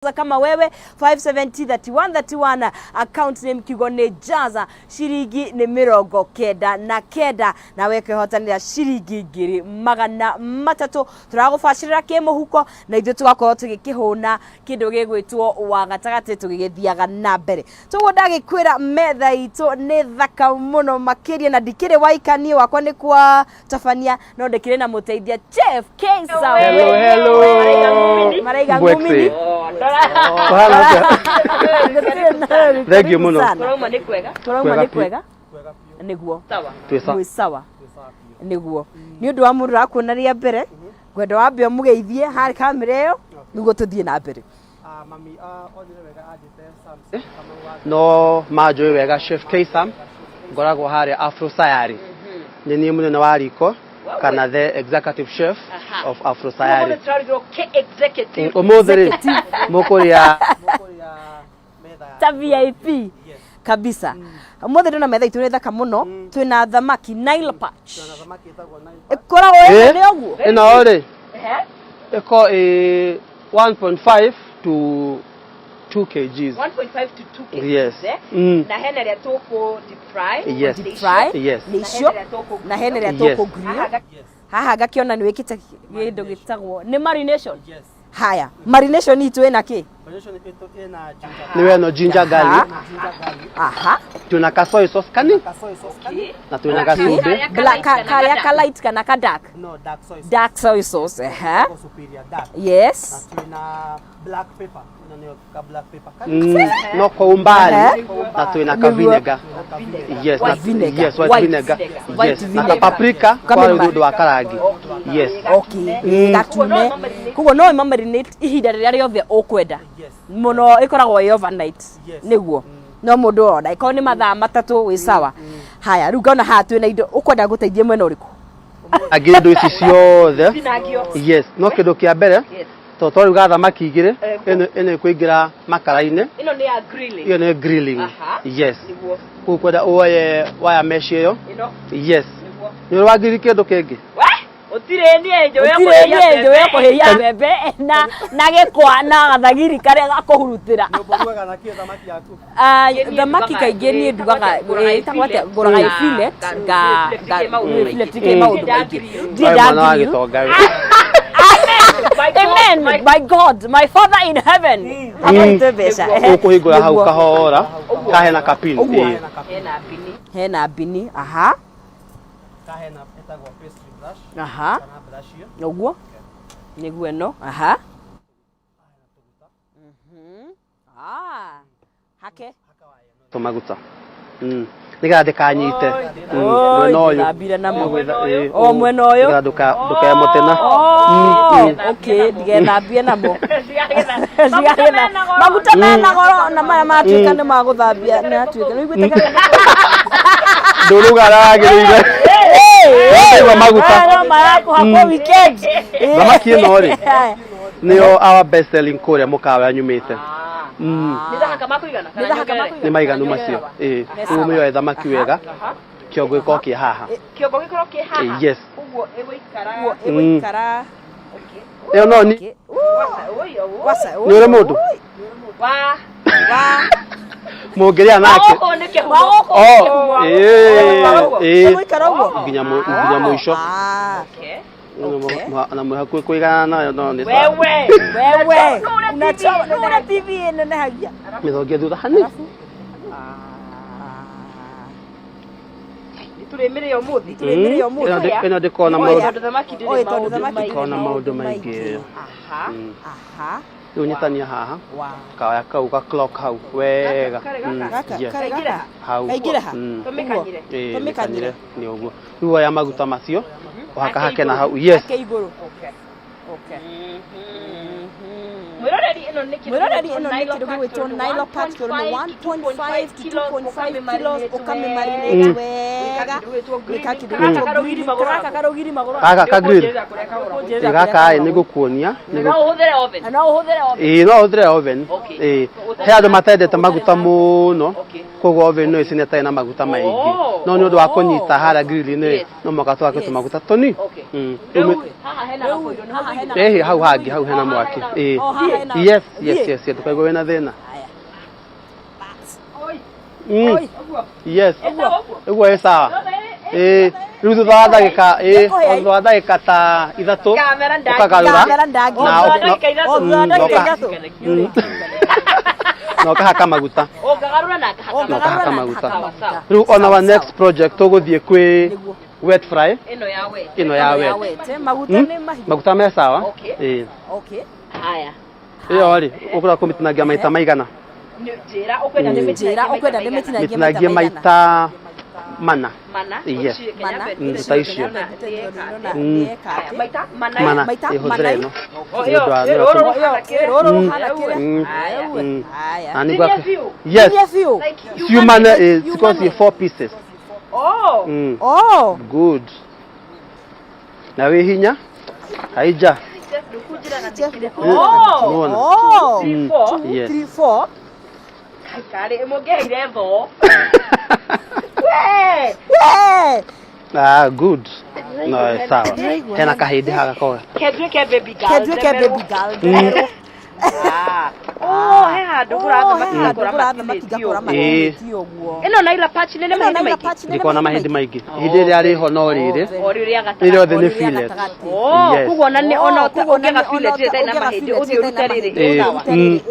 Kama wewe 5703131 account name kigone jaza shiringi ni mirongo kenda na kenda na weke hotanira shiringi ngiri magana matatu turagufashirira kimuhuko na ithu tugakorwo tugikihuna kindu gigwitwo wa gatagati tugigithiaga na mbere tugo ndagikwira metha itu ni thaka muno makiria na ndikire waikanie wakwa ni kwa tabania no ndikire na muteithia chef Kesa. Hello. Maraiga ngumini. Thank you muno. Turauma ni kwega niguo sawa sawa niguo ni undu wa mundu akuonaria mbere gwenda wambe mugeithie hari kamera iyo niguo tuthie na mbere. Mami onire wega ajite No majoi wega chef Kesa ngoragwo hari Afro Sayari ni ni munene wa riko kana the executive chef of Afro Sayari. Omodere mokoria ta VIP kabisa. Omodere na metha itu thaka muno twina thamaki Nile Patch. Ikora wewe ni oguo ina ore eko 1.5 to 2 kgs. 1.5 to 2 kgs. Yes. Na hene ya toko deep fry. Yes. Deep fry. Yes. Nisho. Na hene ya toko grill. Haha gakiona ni wikite gindu gitagwo ni marination. Yes. Haya, marination itu ena ki? Marination itu ena ginger. Niwe no ginger garlic. Aha. Tuna ka soy sauce kani? Ka soy sauce kani? Na tuna ka sube. Black ka light kana ka dark. No, dark soy sauce. Dark soy sauce, Superior dark. Yes. Na tuna black pepper. No ka black pepper kani? No kwa umbali. Na tuna ka vinegar. Yes, white vinegar. Yes, white vinegar. Yes, na paprika kwa rudo wa karagi. Yes. Okay. Gatune. Kugo no marinate ihinda riria riothe ukwenda. Muno ikoragwo i overnight. Niguo. No mundu ona iko ni mathaa matatu wi sawa. Haya, riu ngona ha twina indo ukwenda guteithie mwena uriku. Agindo ici ciothe. Yes, no kindu kia mbere. Toto riu gatha makigire ene kuingira makara-ine. Ino ni ya grilling. Iyo ni grilling. Yes. Ukwenda oye waya mesh iyo. Yes. Ni wagiri kindu kingi. Otire ni enjo yo kuhia bebe na gekwa na gathagiri kare gakuhurutira. Nyoboruaga na kie thamaki yaku. Thamaki kaingĩ ni ndugaga itagwate nguraga ifile ifile tike maundu maingĩ. Amen. My God, my Father in heaven. Ukuhingura hau kahora kahena kapini. Hena bini. Aha. Kahena etagwo pastry brush. Aha. Kana brush iyo. Oguo. Niguo eno. Aha. Hake. Tomaguta. Niga ndikanyite. No yo. O mwena oyo. Niga nduka motena. Okay, ndigethambie namo. Maguta mena goro na maya matuika ni maguthambia ni atuika. Ni gwiteka. Ndurugaragirire. Wa maguta. Marako hako weekend. Thamaki ino ri. Nio our best selling kuria mukawa nyumite. Nidahaka makuigana. Ni maiganu macio. Umio thamaki wega. Kiongo iko ki haha. Kiongo gikoro ki haha. Yes. Uguo egoikara. Eo no ni. Wasa. Ni ore mundu. Wa. Mugeria nake. Egoikara uguo. Nginya muisho. Na mhaku kuigana nayo no ni sawa. Wewe. Una TV ene hagia. Mithogia thutha hani. Turemire umuthi. Eno ndikona maundu. Kona maundu maingi. Aha. Unyitania haha. Kaya kau ka clock hau wega. Hau. Tumikanyire. Ni uguo. Riu ya maguta macio. Waka hake na hau. Yes. Okay. Mwiroreri ino ni kindu gigwitwo Nile Patch kiro 1.5 to 2.5 kilos ukame marinate wega wika kindu gigwitwo grill kaka karugiri magoro Aka grill gaka ni gukuonia no uhuthire oven no uhuthire oven he andu matendete maguta muno koguo oven no icine tai na maguta maingi no ni undu wa kunyita hara grill ni no mwaka twake tumaguta toni hau hangi hau hena mwaki yes tukaigwo wena thina yes uguo sawa riu thutha wa ndagika ta ithatu ukagarura na ukahaka maguta riu on our next project tuguthie kwi wet fry ino ya wet maguta me sawa haya iyo ri ukura kumitinagia maita maigana njira ukwenda mitinagie maita mana yes tutaishio mana ihudreno yes human is because you 4 pieces good na we hinya haija yes 3 4 emogeire tho good no sawa hena kahidi haga koga kedwe baby girl he handu kuratha matigakora mahindi oguo ino naila patch nene mahindi maigi ndiko na mahindi maigi hindi ri ari ho no riri iri othe ni fillet kuguo na ni ona ukega fillet ri na mahindi uthi urute riri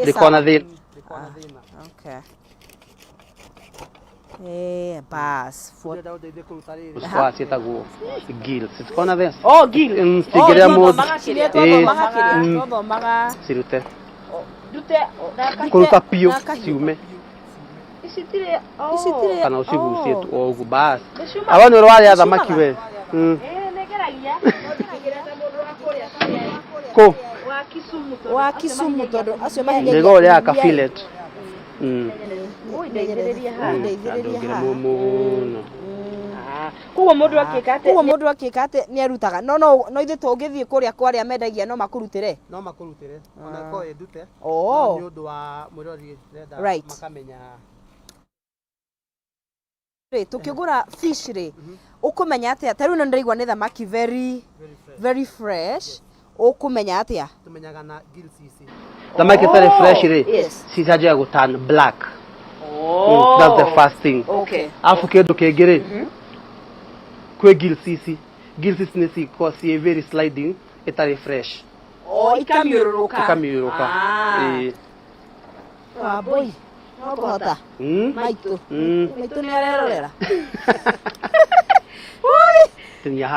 ndiko na thina okay bas sitaguo gills sikona this gill sigiria mod maga sirute dute kuruta pio siume isitire kana usigusie ogu bas abana rwari athamaki we negeragia ko wa Kisumu todo acio mahinga ndego ria ka fillet ndeithiriria muno kuguo mundu akika ate ni arutaga no ithe tungithie kuria kwaria mendagia no makurutire ona ko edute ni undu wa mwirori renda makamenya tukigura fish ri ukumenya atia taru no ndaigwa ni thamaki very fresh ukumenya atia tumenyaga na gills ici thamaki tare fresh ri sitaje go turn black that's the first thing afu kedo kegere kwe gills ici ni si ko si very sliding itare fresh ikamiururuka boy no kohota maitu ni arerorera tinya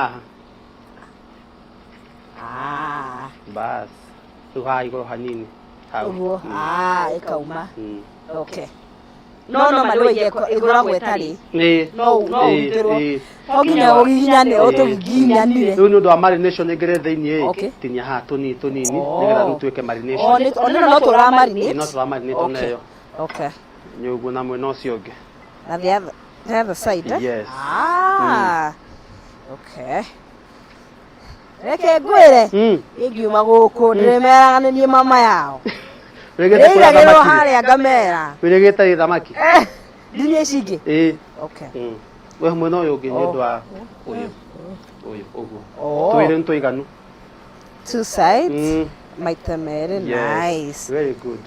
haha bas tuhai goro hanini ikauma okay no malwe igora gwetari no oginya oginyane otoginyane no ndo marination egere thini tinya ha toni nigira ntuweke marination no tora marinate no tora marinate nayo okay nyugo na mwe no sioge na the other side yes okay reke gwere igiuma guku ndiremeraga ni mama yao regete hali ya gamera regete thamaki dunia shige okay we mwe no yoge ni ndwa uyu oguo twire nto iganu two sides maita mere nice very good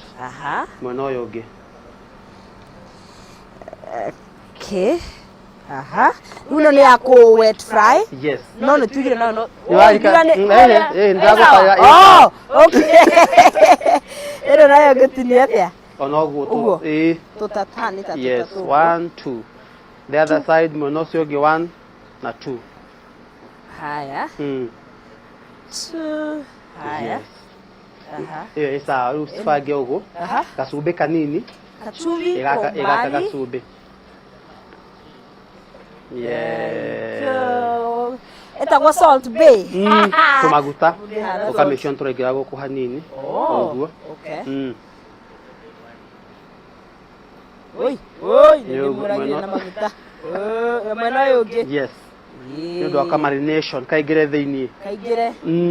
mwe no yoge okay uno ni ako wet fry yes no tugire no ndago okay ero nayo gutini atia ono gutu tutatani yes 1 2 the other side monosio ge 1 na 2 haya 2 haya isa usifage ugo kasube kanini kachuvi egaka kasube etagwa Salt Bay tumaguta ukameshon turegira go hanini oguo oi ni muragira na maguta mwana yoge yes ndo aka marination kaigire thini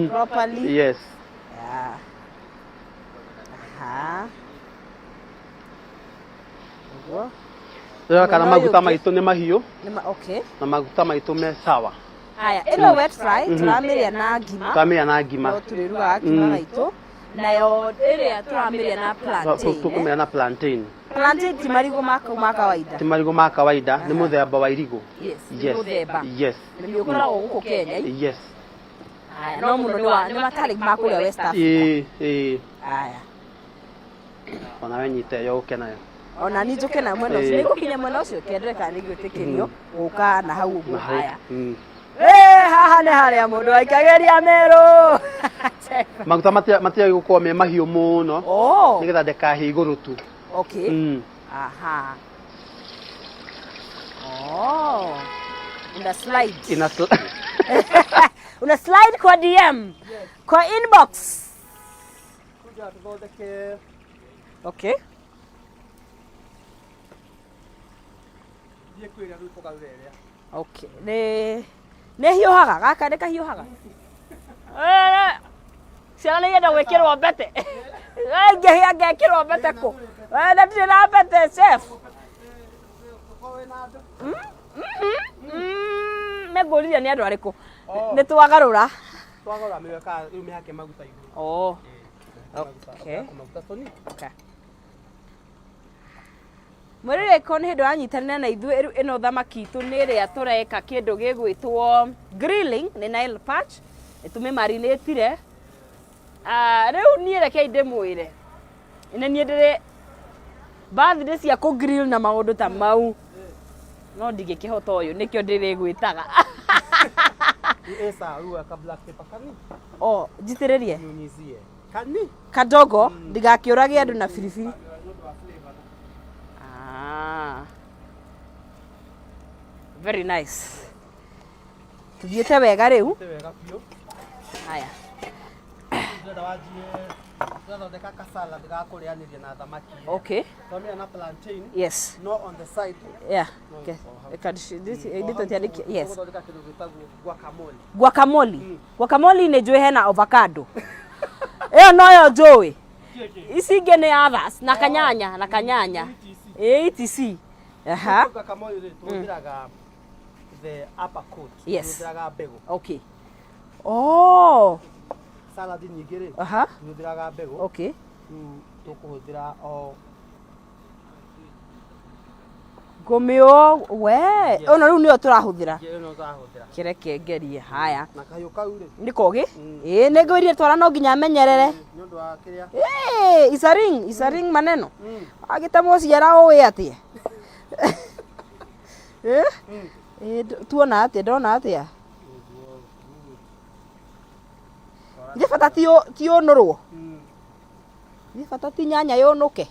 properly yes Rora kana maguta maitũ nĩ mahiũ. Okay. Na maguta maitũ me sawa. Haya, ino wet fry turamĩrĩa na ngima. Turamĩrĩa na ngima. No tũrĩrugaga ngima gaitũ. Nayo ĩrĩa turamĩrĩa na plantain. Tũkũmĩrĩa na plantain. Plantain ti marigũ ma kawaida. Ti marigũ ma kawaida, nĩ mũthemba wa irigũ. Yes. Mũthemba. Yes. Nĩ ũkoragwo gũkũ Kenya. Yes. Haya, no mũno nĩ matarĩ ma kũrĩa West Africa. Haya. Ona we nyite yo ũkenayo. Ona ni njũkena mwena ũcio. Nĩgũkinya mwena ũcio kendereka nĩgwĩtĩkĩrio gũka na hau ũguo. Haya. Haha nĩ harĩa mũndũ aikagĩria merũ. Maguta matiagĩ gũkorwo me mahiũ mũno. Nĩgetha ndĩkahĩe igũrũ tu. Okay. Aha. Una slide kwa DM. Kwa inbox. Kuja tuthondeke. Okay. Thiĩ kwĩra rĩu tũgaurĩrĩa. Okay. Nĩ hiũhaga, gaka nĩ kahiũhaga. Ciana nĩ yenda gwĩkĩrwo mbete. Ngĩhĩa ngekĩrwo mbete kũ? Na ndirĩ na mbete chef. Megũriria nĩ andũ arĩkũ? Nĩ twagarũra. Twagarũra mĩweka rĩu mĩhake maguta igũrũ. Okay. Maguta toni. Okay. Mwerire ko nĩ hĩndĩ wanyitanĩra na ithuĩ rĩu ĩno thamaki itũ nĩ ĩrĩa tũreka kĩndũ gĩgwĩtwo grilling nĩ Nile Perch. Tũmĩmarinĩtire. Rĩu niĩ rekei ndĩmwĩre. Nĩ niĩ ndĩrĩ birthday cia kũ grill na maũndũ ta mau. No ndingĩkĩhota ũyũ nĩkĩo ndĩrĩ gwĩtaga. Esa rua ka black pepper kani. Njitĩrĩrie. Nyunyizie. Kani. Kadogo ndigakĩũrage andũ na biribiri. Very nice. Tuthiĩte wega rĩu. Wega biũ. Haya. Tuthondeka ka salad ga kũrĩanĩria na thamaki. Okay. Tũmĩra na plantain. Yes. No on the side. Yeah. Okay. Yes. Tuthondeka kĩndũ gĩtagwo guacamole. Guacamole. Guacamole nĩ njũĩ hena avocado. Ĩyo noyo njũĩ. Ici ingĩ nĩ others na kanyanya. ETC. Aha. Guacamole tũhũthĩraga the upper coat. Yes. Tũhũthĩraga mbegũ. Okay. Salad nyingĩ rĩ. Aha. Tũhũthĩraga mbegũ. Okay. Tũkũhũthĩra ngũmĩo we ona rĩu nĩyo tũrahũthĩra. Kĩreke ngerie. Haya. Na kahiũ kau rĩ. Nĩ kogĩ? Nĩ ngwĩrire twara no nginya menyerere. Nĩ ũndũ wa kĩrĩa? Isaring maneno. Agĩtemwo ciara ũĩ atĩa? Tuona atĩa ndona atĩa? Nĩ bata ti ũnũrwo. Nĩ bata ti nyanya yũnũke.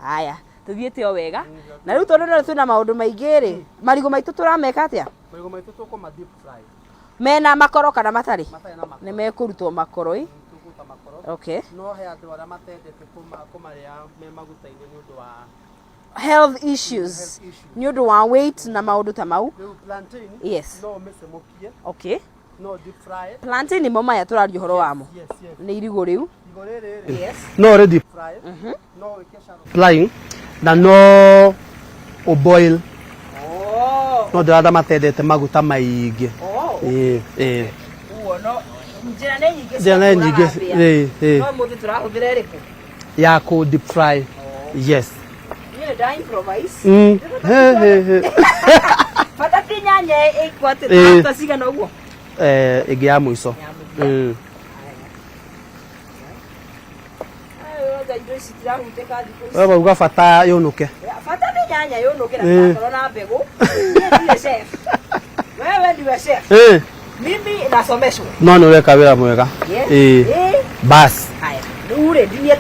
Haya, tuthiĩte o wega. Na rĩu tondũ twĩna maũndũ maingĩ rĩ, marigũ maitũ tũrameka atĩa? Marigũ maitũ tũkũma deep fry. Mena makoro kana matarĩ? Matarĩ na makoro. Nĩ mekũrutwo makoro ĩ? Tũkũruta makoro. Okay. No he andũ arĩa matendete kũmarĩa me maguta-inĩ nĩ ũndũ wa health issues. Nĩ ũndũ wa weight na maũndũ ta mau. Rĩu plantain. Yes. No ũmĩcemũkie. Okay. No deep fry. Plantain nĩ mo maya tũraria ũhoro wamo. Yes. Nĩ irigũ rĩu. Irigũ rĩrĩ. Yes. No already Fry. No wĩke shallow frying na no boil. No ndĩrenda matendete maguta maingĩ. Njĩra nĩ nyingĩ. No mũthĩ tũrahũthĩra ĩrĩkũ? Ya kũ deep fry. Yes. Niĩ nda improvise. Bata ti nyanya ĩkwatĩra cigana ũguo? Ĩngĩ ya mũico. Wewe uga bata yũnũke. Bata nĩ nyanya yũnũke na tũkorwo na mbegũ. Ndiye chef. Wewe ndiwe chef. Mimi nasomeshwa. No nĩ ũreka wĩra mwega. Bas. Haya. Rĩu rĩ ndinie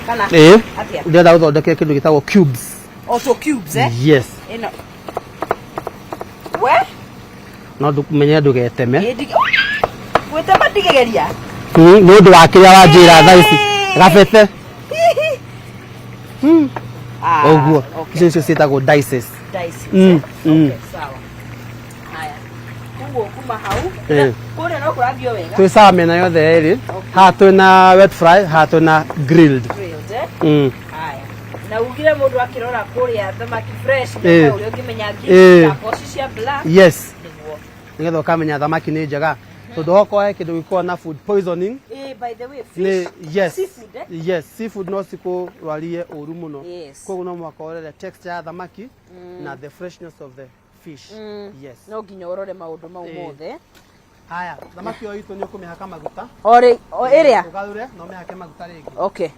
kana atĩa? Ndĩrenda gũthondeka kĩndũ gĩtagwo cubes. Also cubes Yes. Ĩno. We? No ndũmenye ndũgeteme. Gwĩtema ndigĩgeria. Nĩ ũndũ wa kĩrĩa wanjĩra thaa ici. Gabete. Ũguo. Icio ciĩtagwo dices. Okay, sawa. Haya. Kuguo kuma hau. Kũrĩa no kũrathio wega. Twĩ sawa mĩena yothe ĩrĩ. Haha twĩna wet fry, haha twĩna grilled. Haya. Na ugire mundu akirora kuria thamaki fresh ni uri ungimenya ngi na poshi cia black. Yes. Nigetha ukamenya thamaki ni njega. So ndoko kindu giko na food poisoning. By the way, fish. Yes. Seafood, eh? Yes, seafood no siko rwarie uru muno. Yes. Koguo no mwaka orere texture ya thamaki na the freshness of the fish. Yes. No nginya urore maundu mau mothe. Haya, thamaki yo itu ni ukumihaka maguta. Iria. Ugathure no mihake maguta ringi. Okay.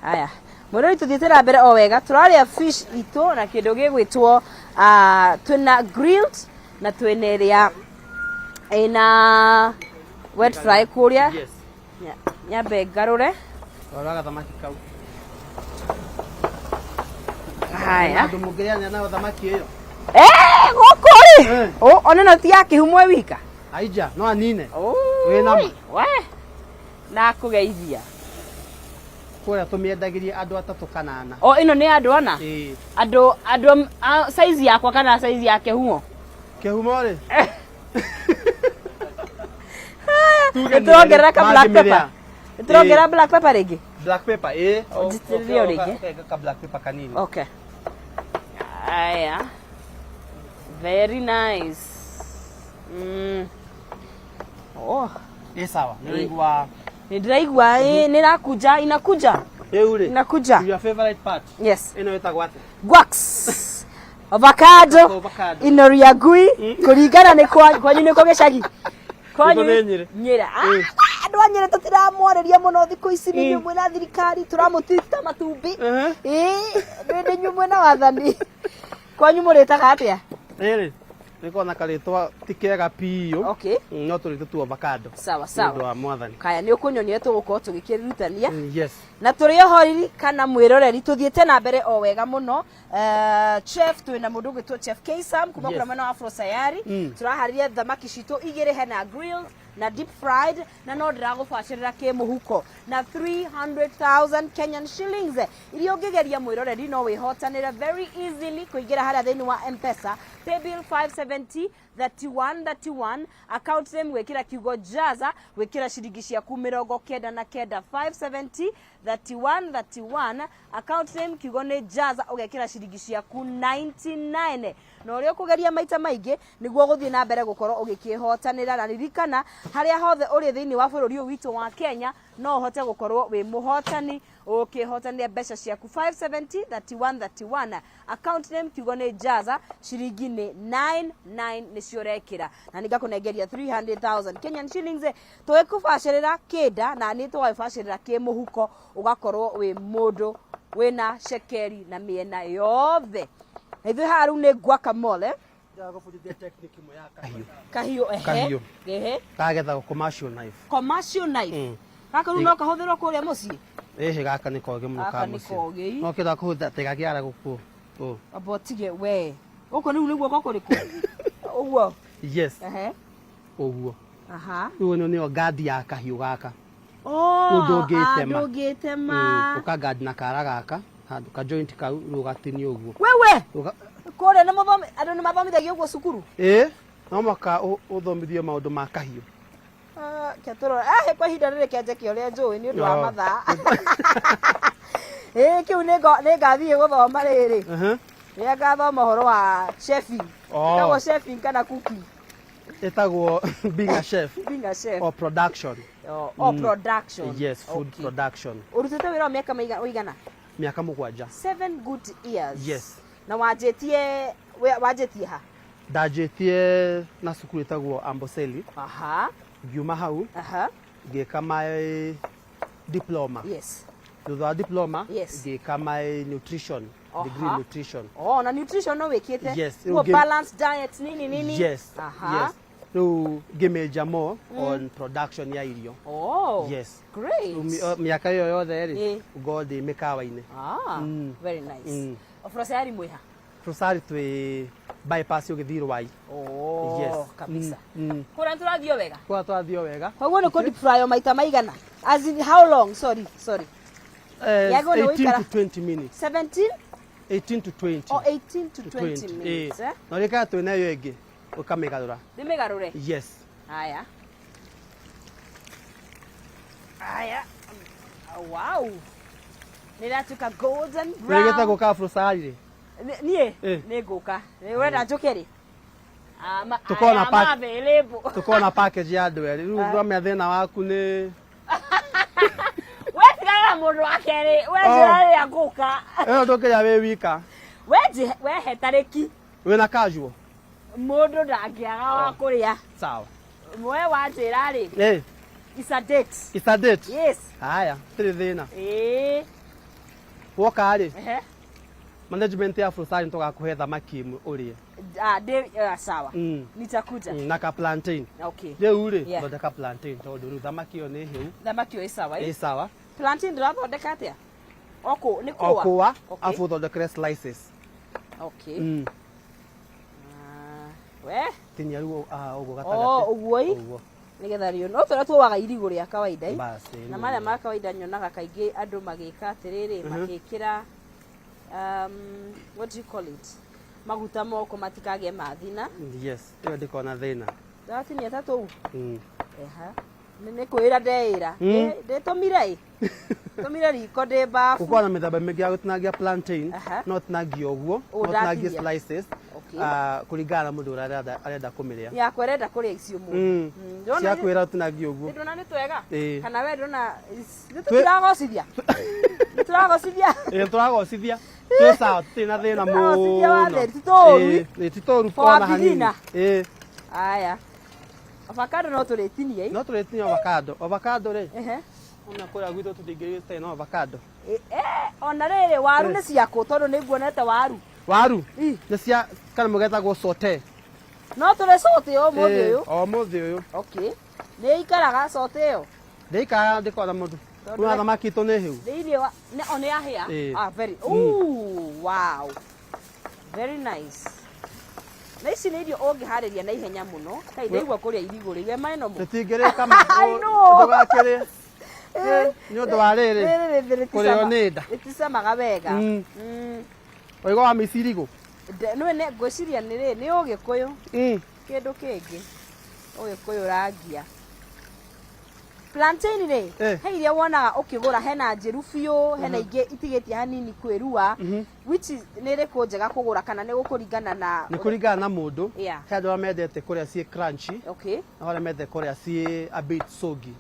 Haya. Mwero tuthiete na mbere o wega turaria fish ito na kindu gigwitwo twina grilled na twina iria ina wet fry kuria. Yes. Nyambe ngarure. Oraga thamaki kau. Haya. Ndu mugiria na thamaki iyo. Gukuri. Ona no ti yake humwe wika. Aija, no anine. We nama. We. Na kugeithia. Kuria tumiendagirie andu atatu kanana. Ino ni andu ana? Andu size yakwa kana size yake humo? Kehumo ri. Tuongerera ka black pepper. Tuongerera black pepper ringi. Black pepper Jitirio ringi. Ka black pepper kanini. Okay. Aya. Very nice. Sawa. Nindiraigua inakuja. Inakuja. Your favorite part? Yes. Ino etagwa ate? Guax. Avocado. Inoria gui. Kuringana ni kwanyu ni kogecagi. Kwanyu. Nyira. Andu anyire tutiramoreria muno thiku ici ni nyumwe na thirikari turamutita matumbi. Ndi nyumwe na wathani. Kwanyu muritaga atia? Niko na karitwa tikega piyo. Okay. No turite tu avocado. Sawa sawa. Ndo wa mwathani. Kaya ni ukunyonia tuguko tugikirutania. Yes. Na turi ohoriri kana mwiroreri tuthiete na mbere o wega muno. Chef twina mundu gwitwo Chef K-Sam kuma kura mwena wa Afro Sayari. Turahariria thamaki citu igire hena grilled na deep fried na no ndiragubacirira ki muhuko na 300,000 Kenyan shillings. Irio ngigeria mwiroreri no wihotanira very easily kuingira haria thini wa M-Pesa paybill 570 3131 account name wekira kiugo jaza wekira shiringi ciaku 99 570 3131 account name kiugo ni jaza ugekira shiringi ciaku 99 no uri kugeria maita maingi niguo guthie na mbere gukorwo ugikihotanira na ririkana haria hothe uri thini wa bururi witu wa Kenya no hote gukorwo wi muhotani ukihotanira mbeca ciaku 570 3131 account name kiugo ni jaza shiringi ni 99 ni ciorekira na ningakunengeria 300,000 Kenyan shillings twikubacirira kida na ni twibacirira ki muhuko ugakorwo wi mundu wina shekeri na miena yothe ithu haru ni guacamole Ndagufundithia technique mo ya kahiu kagetha commercial knife. Commercial knife. Kaka no kahuthirwo kuria mucii. Gaka ni koge muno ka mucii. No kida kuhutha tega kiara guku. Abotige we. Uko ni niguo kokuriku. Uguo. Yes. Uguo. Uguo ni gadi ya kahiu gaka. Ndugitema. Ukagadi na kara gaka. Handu ka joint ka rugatini uguo. Wewe. Kore na mabami andu ni mabamithagio uguo cukuru. No maka uthomithio maundu ma kahiu. Ketoro kwa hinda riri kianjeki uria njui ni undu wa mathaa. Kiu ni ngathie guthoma riri. Ria ngathoma horo wa chefing. Kago chefing kana cooking. Etagwo being a chef. Being a chef. Or production. Production. Yes, food production. Urutete wira miaka uigana? Miaka 7. 7 good years. Yes. Na wajetie ha? Dajetie na sukuru etagwo Amboseli. Giuma hau. Ngeka my diploma. Yes. Thutha diploma ngeka my nutrition. Degree nutrition. Na nutrition no wekite? Yes. Balanced diet nini? Yes. Yes. No major more on production ya irio. Yes. Great. Miaka yo yothe ri God mikawa-ine. Very nice. Afro Sayari mwiha? Afro Sayari twi bypass ugithiro wai. Yes. Kabisa. Kura turathio wega? Kura turathio wega. Koguo ni deep fry maita maigana? As in how long? Sorry. 18 to 20 minutes. 17? 18 to 20. 18 to 20 minutes. No reka twina yo enge ukamigarura. Ndimigarure? Yes. Haya. Wow. niratuka golden brown Nigeta go ka frosari. Nie niguka. Ni wenda njukiri. Tukona package ya ndweri. Riu thome thina waku ni Wetigana mundu akeri, wejira ya guka. Ndoke ya we wika. We hetariki. Wena casual. Mundu ndangiaga wa kuria. Sawa. Mwe wanjira ri. It's a date. It's a date. Yes. Haya, tiri thina. Woka ri. Management ya frosari ntoka kuhe thamaki urie. Sawa. Nitakuja. Na ka plantain. Okay. Rĩu rĩ thondeka plantain tondu rĩu thamaki yo nĩ hiu. Thamaki yo sawa. Sawa. Plantain ndĩrathondeka atĩa? Ni kuwa. Okuwa, afu thondekere slices. Okay. We? Tinia rĩu ũguo gatagati. Ũguo i? Nigetha rĩo. No tũrĩa tuowaga irigũ rĩa kawaida. Na marĩa ma kawaida nyonaga kaingĩ andũ magĩka atĩrĩrĩ magĩkĩra what do you call it? Maguta moko matikage mathina. Yes, iyo ndikona thina. Dati ni atatu. Nene kwira ndeira. Ndetomire. Tomire riko ndeba. Uko na mithaba mingi ya gutinagia plantain, no tinagia oguo, no tinagia slices. Kuringana mundu arenda kumiria. Ya kwerenda kuria icio mu. Cia kwira tinagia oguo. Ndona ni twega. Kana we ndona tutiragocithia. Turagocithia. Turagocithia. Tu sawa, tina thina mu. Titoru kwa hanini. Aya. Avocado no turetinie. No turetinie avocado. Avocado re. Ona kura gwithu tutingirite tena avocado. Ona rere waru ni ciako tondu ni nguonete waru. Waru? Ni cia kana mugeta go sote. No tule sote o muthi uyu. O muthi uyu. Okay. Ni ikaraga sote yo. Ndikara ndikona mundu. Una thamaki to ne hiu. Ndirie ne on ya here. Very. Ooh, wow. Very nice. Na ici nĩ irio ũngĩharĩria na ihenya mũno. Kai nĩigua kũrĩa irigũ rĩu mano mũno. Tũtingĩrĩ kama ndũgakĩrĩ. Nĩ ũndũ wa rĩrĩ kũrĩo nĩ nda. Itisemaga wega. Oigo wa mĩcirigũ. Nĩ ngwĩciria nĩ Ũgĩkũyũ. Kĩndũ kĩngĩ. Ũgĩkũyũ rangia. Plantain re he iria wonaga ukigura hena njiru biu hena ingi itigetie hanini kwirua which is nire ko njega kugura kana ni gukuringana na ni kuringana na mundu he andu amendete kuria cie crunchy na wale mendete kuria cie a bit soggy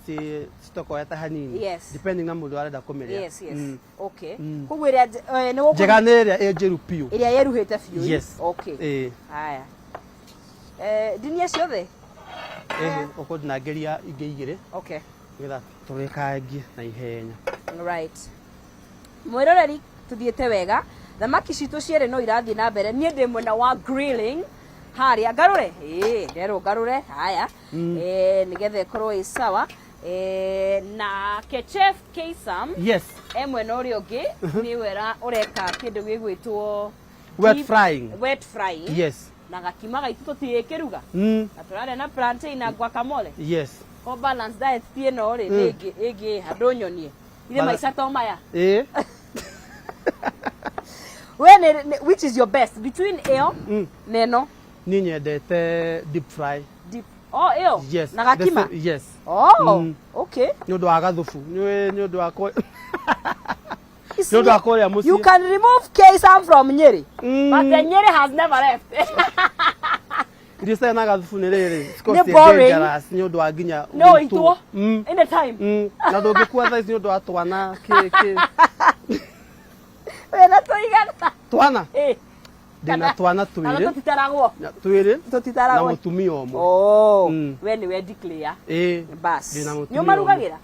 cie stoko yata hanini depending na mundu arenda kumiria okay kugwira ni gukuringa njega ni iria njiru piu iria yeruhite biu okay haya dinia ciothe uko ndinageria ingi igire witha turekangie na ihenya right mwiroreri tuthiete wega thamaki citu ciere no irathie na mbere nie ndi mwena wa grilling haria ngarure ndero ngarure haya nigethe korwo i sawa na chef Kaysam mwena uri ungi ni wera ureka kindu gigwitwo wet frying na gakima gaitu tutikiruga aturare na plantain na guacamole ko balance diet tie no ri igi handonyonie ile maisha to maya which is your best between eo neno ni nyendete deep fry eo na gakima okay nyodo agathufu nyodo akoi you can remove Kaysam from Nyeri, but the Nyeri has never left. This is not a funeral. It's dangerous. Nyodo aginya. No, it was anytime. Na doge kuaza is nyodo atwana ke. Wena toigana. Twana. Dina twana tuire. Na tutaragwo. Tuire. Tutaragwo. Na mutumi omo. We ni we declare. Bas. Dina mutumi. Nyuma rugagira.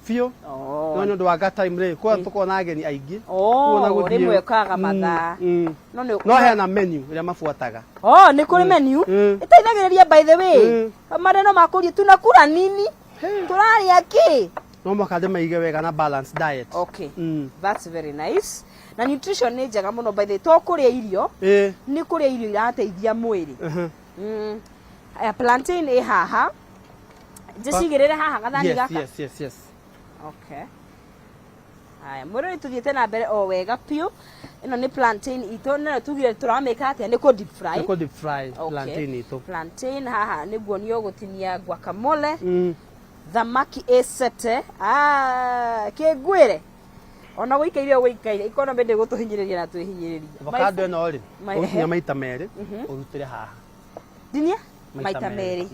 Fio. No nyondo wa ga time re kwa tukona ageni aigi. Rimwe kaga matha. No hena menu ria mafuataga. Ni kuri menu. Itaithagiriria by the way. Mareno makuri tunakura nini? Turaria ki? No makade maige wega na balance diet. Okay. That's very nice. Na nutrition ni njega muno by the way. To kuria irio. Ni kuria irio irateithia mwiri. Plantain haha. Jicigirire haha gathani gaka. Yes. Okay. Haya, mwero tuthiete na mbere o wega piu. Ino ni plantain ito na tuthire turameka atia ni ko deep fry. Ni ko deep fry plantain ito. Plantain haha ni guonio gutinia guacamole. Thamaki esete. Kegwire. Ona guikaire guikaire ikona bende gutuhinyiriria na twihinyiriria avocado eno ri ukinya maita meri urutire haha dinia maita meri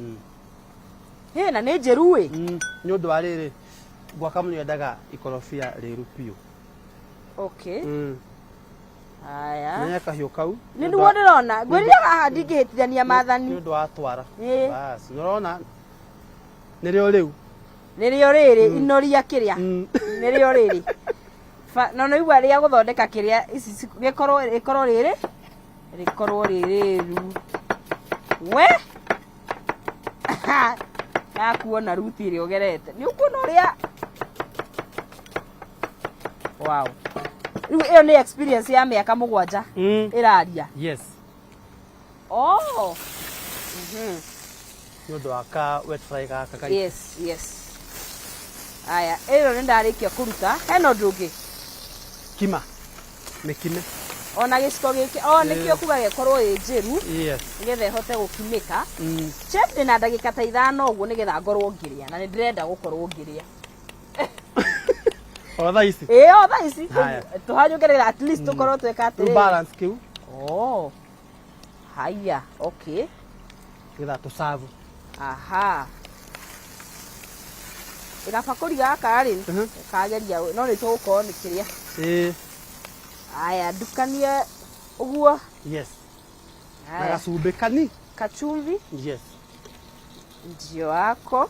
he na ne jeru we ni undu wa riri gwaka munyo ndaga ikorofia riru piu okay aya nenya kahiu kau ni nduo ndirona ngwiriria haha ndingihitithania mathani ni undu wa twara bas nirona nirio riu nirio riri inoria kiria nirio riri no no igwa ria guthondeka kiria ici gikorwo riri ru we ya kuona ruti ri ogerete ni ukuona ria wow riu iyo ni experience ya miaka 7 iraria yes oh ni undu wa ka wet fry gaka yes aya ero ndarikia kuruta heno ndungi kima mekime ona giciko giki nikio kuga gekorwo njiru yes nigetha hote gukimika chef ndina ndagika ta 5 uguo nigetha ngorwo ngiria na ndirenda gukorwo ngiria otha ici otha ici tuhanyongerera at least tukorwo tweka atiri balance kiu haya okay nigetha tu serve aha igabakuri gaka ri kageria no ni tugukorwo ni kiria aya ndukanie uguo yes na gacumbi kani kachumvi yes ndio wako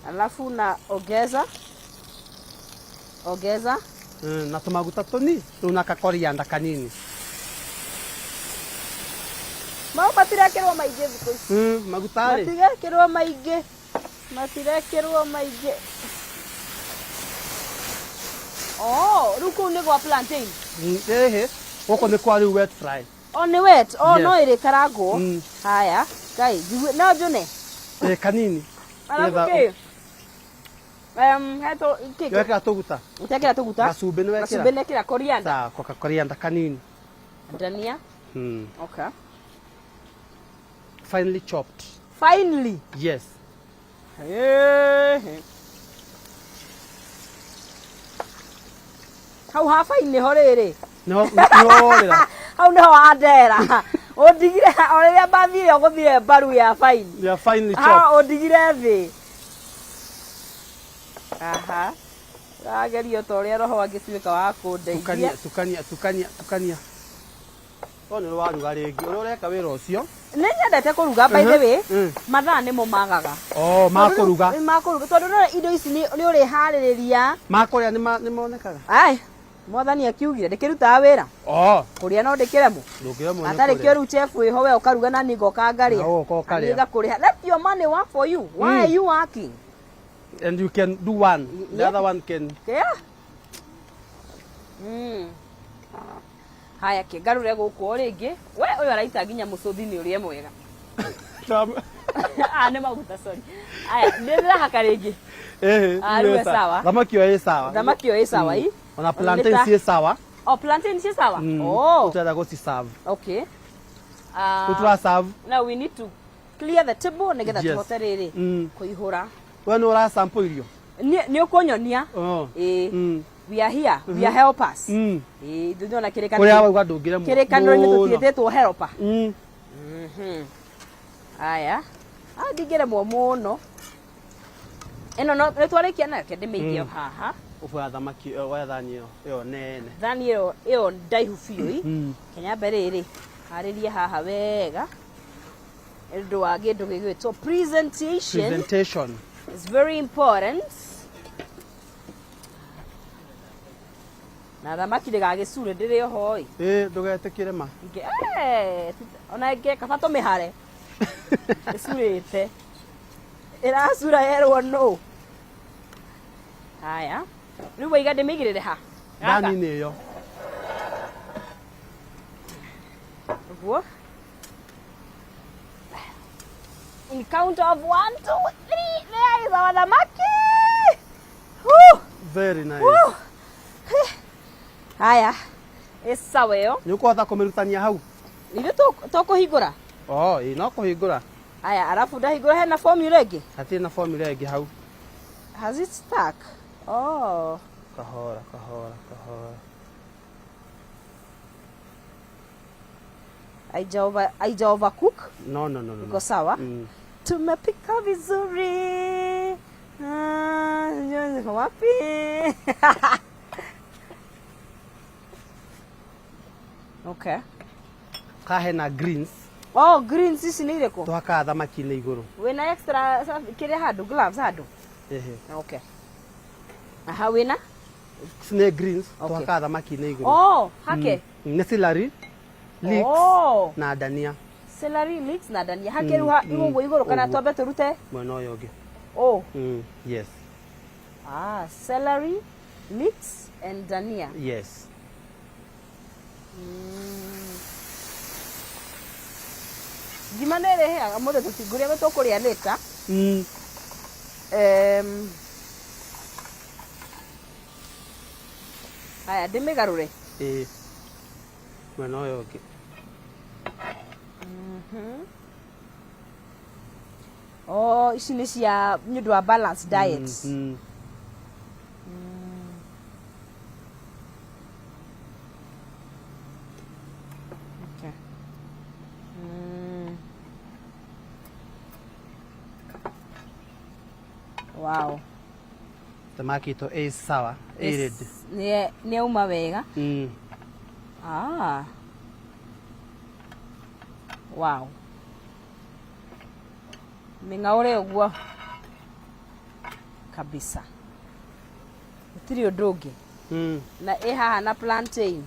alafu na ongeza na tumaguta tuni tuna kakorianda kanini mau matirekirwo maingĩ thikũ ici maguta ri matirekirwo maingĩ rĩu kũu nĩ gwa plantain gũkũ nĩ kwa rĩu wet fry ni wet no ĩrĩ karangwo haya kai no njune kanini alafu heto wekĩra tũguta gacumbi nĩ wekĩra nekĩra coriander sawa coriander kanini ndania okay finely chopped yes hau ha fine ho rĩrĩ no rĩra hau nĩho wandera undigire oria bathire guthire baru ya finely chopped undigire thĩ aha ragerio to ria roho angituika wa kundeithia tukania one ro waruga ringi ureka wira ucio ni nyendete kuruga by the way mathaa nimo magaga makuruga tondu no indo ici ni uri haririria makuria ni monekaga ai mwathani akiugire ndikiruta wira kuria no ndikiremo atari kio ru chef wiho we ukaruga na ningo kangaria niga kuria let your money work for you why are you working and you can do one the other one can haya kigarure guku ringi we uyu araita nginya mucuthi-ini urie mwega ni maguta sorry haya ndirahaka ringi ni sawa thamaki yo sawa ona plantain si sawa plantain si sawa utenda guci serve okay utra serve now we need to clear the table nigetha tuhote riri kuihura we no ra sample irio ni ukunyonia we are here we are helpers ndona kuria wauga ndungire mu kirekaniro ni tutietetwo helper aya ndigire muno eno no twarikia nayo kendimiithio haha ubwa thamaki wa thani yo nene thani yo ndaihu biu kenya beriri haririe haha wega ndo wa gindu gigwitwo presentation is very important na thamaki ndigagicure ndiri hoi ndugetikire ma ona nge kaba tumihare icurite iracura yerwo no haya riu waiga ndimigirire ha thani ni yo uguo in count of 1 2 3 there is our thamaki very nice haya sawa yo ni ukwatha kumirutania hau ni to kuhingura no kuhingura haya alafu ndahingura hena formula ingi hatina formula ingi hau has it stuck kahora. Aija overcook? No. Iko sawa? Tumepika vizuri. Wapi? Okay. Kahe na greens. Oh, greens ici nĩ irĩkũ? Twaka thamaki nĩ igũrũ. Wĩna extra kĩrĩa handũ gloves handũ? Okay. Aha, wĩna? Snake greens. Twaka thamaki nĩ igũrũ. Oh, hake. Nĩ celery, leeks na dania. Celery, leeks na dania. Hake rĩu igũrũ igũrũ kana twambe tũrute? Mwena ũyũ ũngĩ. Oh. Yes. Celery, leeks and dania. Yes. Gima nĩ ĩrĩhĩaga mũndũ tũtingũrĩa we tũkũrĩa later. Haya, ndĩmĩgarũre. Mwena ũyũ ũngĩ. Oh, ici nĩ cia nĩ ũndũ wa balanced diet. Okay. Wow. Thamaki ito sawa, aided. Nĩ uma wega. Wow. Mĩng'aũre ũguo kabisa. Gũtirĩ ũndũ ũngĩ. Na haha na plantain.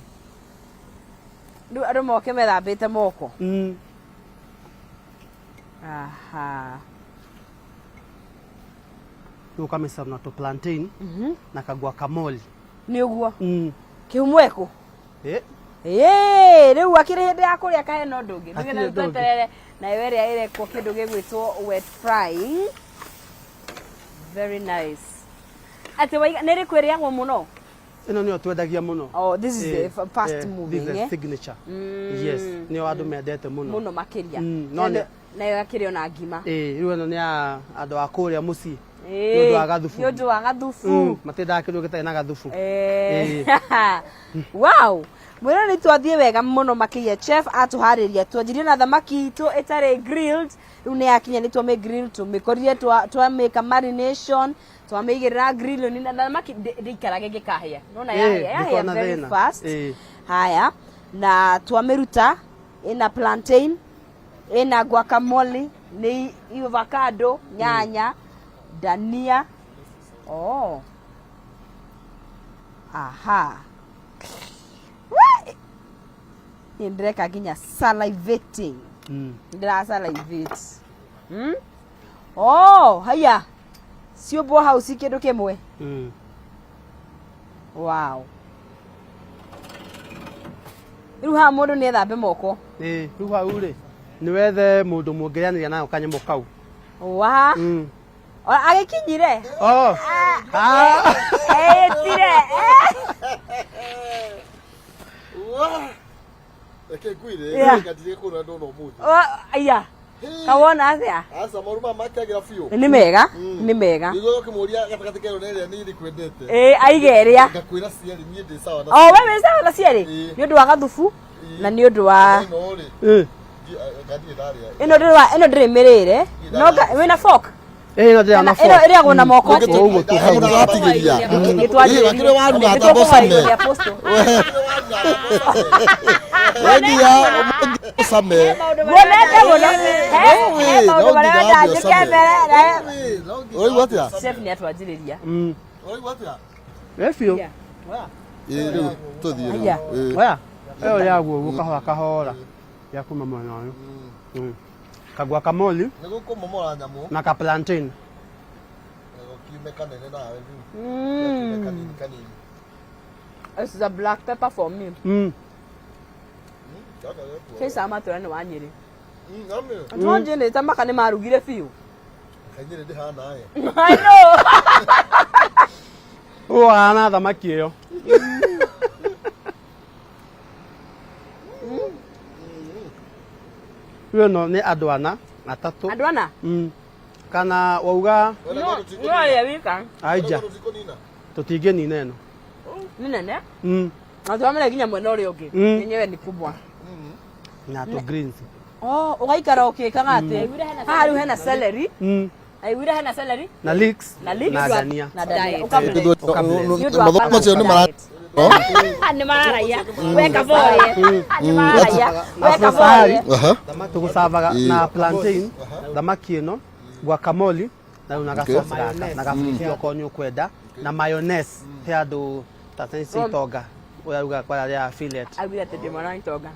Rĩu andũ moke methambĩte moko. Aha. Rĩu kamĩcama to plantain na kaguacamole. Nĩ ũguo. Kĩhumweko. Rĩu akĩrĩ hĩndĩ ya kũrĩa kahe no ũndũ ũngĩ. Nĩgetha tweterere na ĩrĩa ĩrekwo kĩndũ gĩgwĩtwo wet frying. Very nice. Ati nĩ rĩkũ ĩrĩagwo mũno? Ĩno nĩyo twendagia mũno. Oh, this is the fast moving. This is signature. Yes, nĩyo andũ mendete mũno. Mũno makĩria. Na ĩgakĩrĩo na ngima. Rĩu ĩno nĩ ya andũ a kũrĩa mũciĩ. Nĩ ũndũ wa gathubu. Matindaga kĩndũ gĩtarĩ na gathubu. Wow. Mwĩra nĩ twathiĩ wega mũno makĩria. Chef atuharĩria twanjirie na thamaki itũ ĩtarĩ grilled. Rĩu nĩ yakinya nĩ twame grill tũmĩkorire twamĩka marination twamĩigĩrĩra grill na thamaki ndĩikarage ngĩkahĩa. Nona yahĩa very fast. Haya, na twamĩruta ĩna plantain, ĩna guacamole, nĩ avocado, nyanya, dania. Oh. Aha. Ndĩreka nginya salivating. Ndĩra salivate. Oh, haya. Ciũmbwo hau ci kĩndũ kĩmwe. Wow. Rĩu haha mũndũ nĩ ethambe moko. Rĩu hau rĩ nĩ wethe mũndũ mũngĩrĩanĩria nayo kanyamũ kau. Wa. Agĩkinyire. Tire. Okay, kuire ngatire kuna ndo no muthi. Aya. Kawona athia. Asa maruma makagira fiyo. Ni mega, ni mega. Nigo kimuria gatakate kero nere ni kwendete. Aigeria. Ngakwira ciari ni ndi sawa na. Oh, wewe sawa na ciari? Ni undu wa gathufu na ni undu wa ino ndire mirire. No wina fork. Ino ndire na fork. Ino ĩrĩagwo na moko. Uguo tu hau gatigiria. Gitwagire waru na tambo same. Wendia same. Wonete muno. Maundu marĩa ndandĩke mbere. Oi watia? Chef ni atwanjĩrĩria. Oi watia? Efio. Rĩu tũthiĩ. Oya. Eyo yaguo gũkahora kahora. Ya kuma mwana ũyũ. Kaguacamole. Nĩguo kũmomora nyamũ. Na ka plantain. Kiume kanene nawe rĩu. Kanini. This is a black pepper for me. Kesa matura ni wanyiri. Tuonje ni tamaka ni marugire fiu. Kanyire ndi hana aye. I know. Ana thamaki ĩyo. Rĩu no nĩ andũ ana atatũ. Andũ ana? Kana wauga no ya wika. Aija. Tũtingĩnina ĩno. nene na tuamele kinya mwena ule oge yenyewe ni kubwa na to greens ugaikara ukikaga ati haru hena celery aiwira hena celery na leeks na dania macio ni mara ni maraya weka boye ni maraya weka boye tugusavaga na plantain thamaki ino guacamole na una gasosi gaka na gafrigio konyu kwenda na mayonnaise he andu tatensi toga uyaruga kwa ya fillet aiwira tete mwana itoga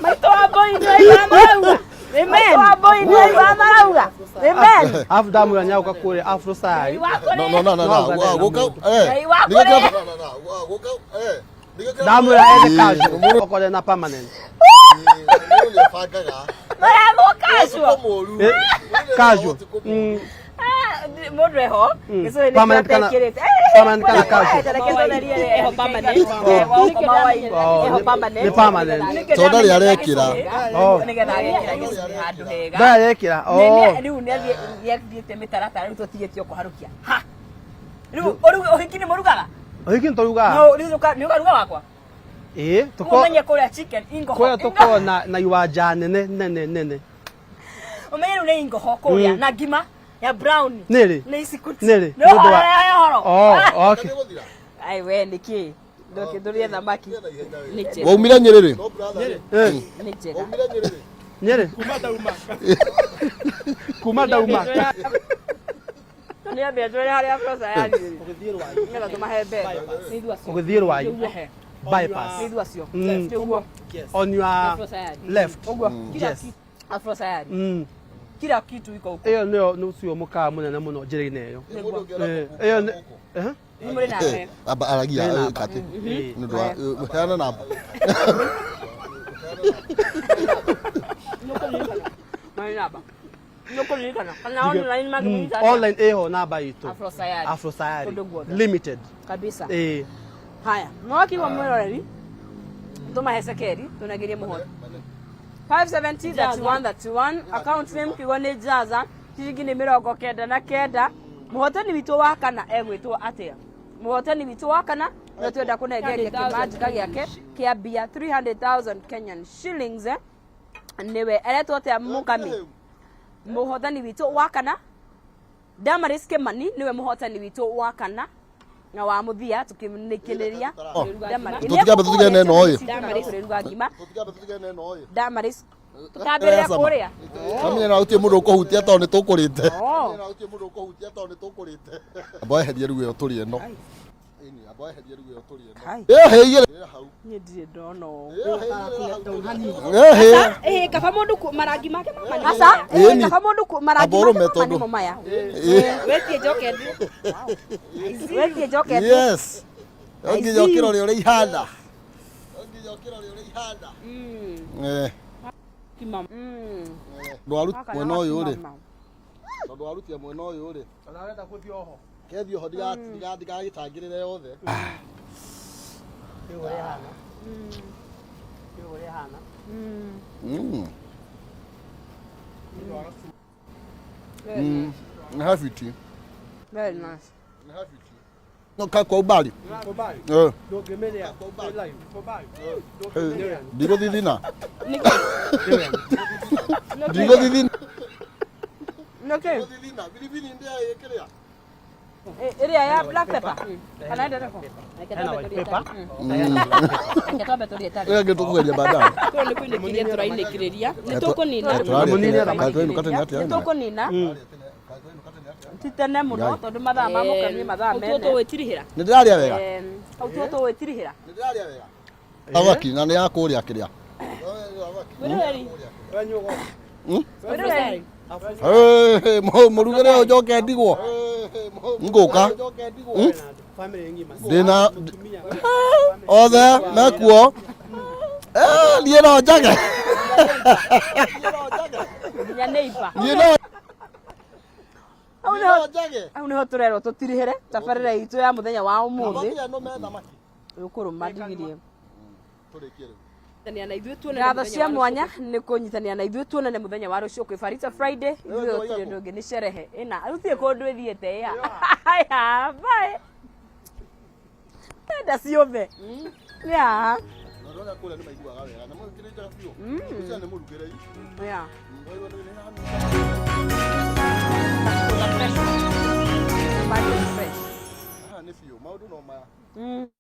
maito aboy ni marauga amen aboy ni marauga amen afu damu ya nyauka kule afro side no goka damu ya ele kajo okole na permanent kajo modreho eso ile permanent kana kajo eho permanent eho permanent toda ri arekira nigetha arekira handu hega da arekira riu ni athiete mitaratara riu tutigitio kuharukia ha riu uhiki ni murugaga uhiki ntoruga no riu ni ugaruga wakwa tuko umenye kuria chicken ingoho kwa tuko na iwanja nene umenye ni ingoho kuria na ngima ya brown nere ni isikuti nere no okay ai we niki ndoke ndurie thamaki niche waumira nyerere niche nyere kuma dauma ni abia twere hari afrosa ya ni ngela tumahebe ugithie rwayo bypass ni duacio on your left yes afrosa ya kila kitu iko huko eyo ndio nucio mukaa munene muno njira-ini eyo eyo ni muri nawe aba aragia kati ndo hana namba mai namba noko ni kana online magazine online eho namba itu afro sayari limited kabisa haya mwaki wa mwiroreri tuma hesekeri tunagirie muhono 570 31 account name kigone jaza shiringi ni 99 muhotani witu wa kana egwitwo atia muhotani witu wa kana na twenda kunegeria kimajika giake kia bia 300,000 Kenyan shillings niwe eretwo atia mukami muhotani witu wa kana Damaris Kimani niwe muhotani witu wa kana na wa muthia tukimnikineria tutige neno oyo Damaris tukambere kuria kamenya na utie mundu ukuhutia to ni tukurite aboy herie ruwe oturi eno aboy herie ruwe oturi eno heire ni ndire ndono kaba mundu marangi make mama asa kaba mundu marangi make mama ya wetie jokendi wetie jokendi yes ongi jokiro ri uri ihanda kimam ndwaruti mwena uyu uri ndwaruti mwena uyu uri arenda kuthio ho kethio ho digagitangirire yothe uri hana have it very nice no ka ko bali do gemelea live for buy digo didina digo didina okay bilibili ndia yekelea area ya black pepper kana ndio hapo pepper ngetobe tulieta wewe ngetukugeria baadaye ko ni kwindikiria turaindikiria ni tukunina tukunina titene muno tondu mathaa mamukanie mathaa mene to wetirihira ni ndiraria wega autu to wetirihira ni ndiraria wega awaki na ni yakuria kiria wireri wenyugo wireri murugere ujoke ndigwo nguka family ngima dina othe nakuo nie no njage ya neighbor nie no au niho turero tutirihire tabarira itu ya muthenya wa umuthi ukuruma ndigirie na ithuĩ tuone ngatho cia mwanya ni kunyitania na ithuĩ tuonane muthenya wa rucio kwi Farita Friday ithuĩ turi ndungi ni sherehe ina rutie kundu ithiete ya bye Enda ciothe. Yeah. Ndona kule nĩ maiguaga wega na mũkĩrĩte biũ. Ũcio nĩ mũrugĩre. Yeah. Nĩ biũ maũndũ no maya.